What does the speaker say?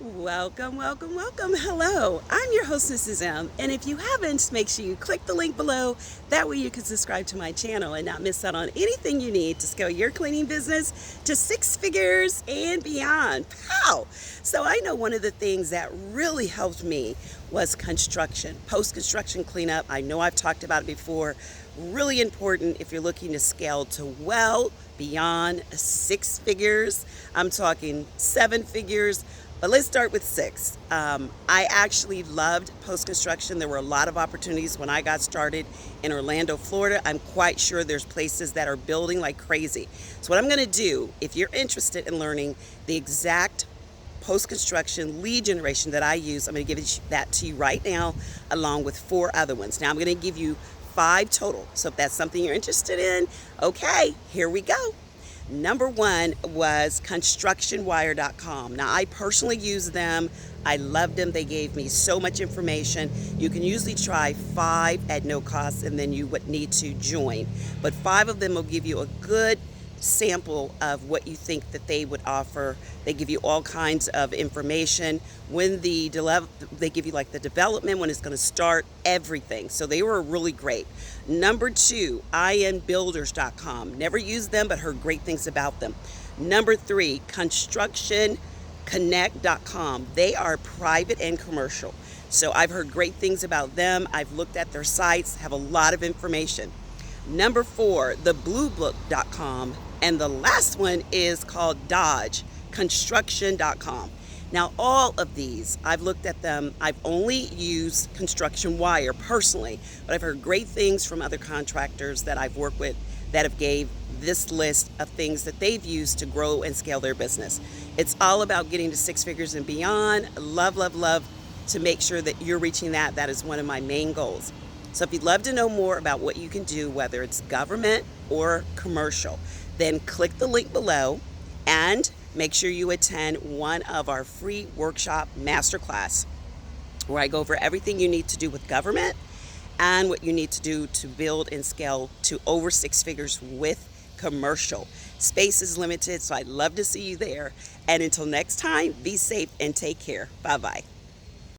Welcome, welcome, welcome. Hello, I'm your hostess, Sam. And if you haven't, make sure you click the link below. That way you can subscribe to my channel and not miss out on anything you need to scale your cleaning business to 6 figures and beyond. Pow! So I know one of the things that really helped me was construction, post-construction cleanup. I know I've talked about it before. Really important if you're looking to scale to well beyond 6 figures. I'm talking 7 figures. But let's start with 6. I actually loved post-construction. There were a lot of opportunities when I got started in Orlando, Florida. I'm quite sure there's places that are building like crazy. So what I'm going to do, if you're interested in learning the exact post-construction lead generation that I use, I'm going to give that to you right now, along with 4 other ones. Now I'm going to give you 5 total. So if that's something you're interested in, okay, here we go. Number 1 was constructionwire.com. Now, I personally use them. I loved them. They gave me so much information. You can usually try 5 at no cost, and then you would need to join. But 5 of them will give you a good sample of what you think that they would offer. They give you all kinds of information. When they give you like the development, when it's going to start, everything. So they were really great. Number 2, inbuilders.com. Never used them, but heard great things about them. Number 3, constructionconnect.com. They are private and commercial. So I've heard great things about them. I've looked at their sites, have a lot of information. Number 4, thebluebook.com. And the last one is called dodgeconstruction.com. Now, all of these, I've looked at them. I've only used Construction Wire personally, but I've heard great things from other contractors that I've worked with that have gave this list of things that they've used to grow and scale their business. It's all about getting to 6 figures and beyond. Love, love, love to make sure that you're reaching that. That is one of my main goals. So if you'd love to know more about what you can do, whether it's government or commercial, then click the link below and make sure you attend one of our free workshop masterclass where I go over everything you need to do with government and what you need to do to build and scale to over 6 figures with commercial. Space is limited, so I'd love to see you there. And until next time, be safe and take care. Bye-bye.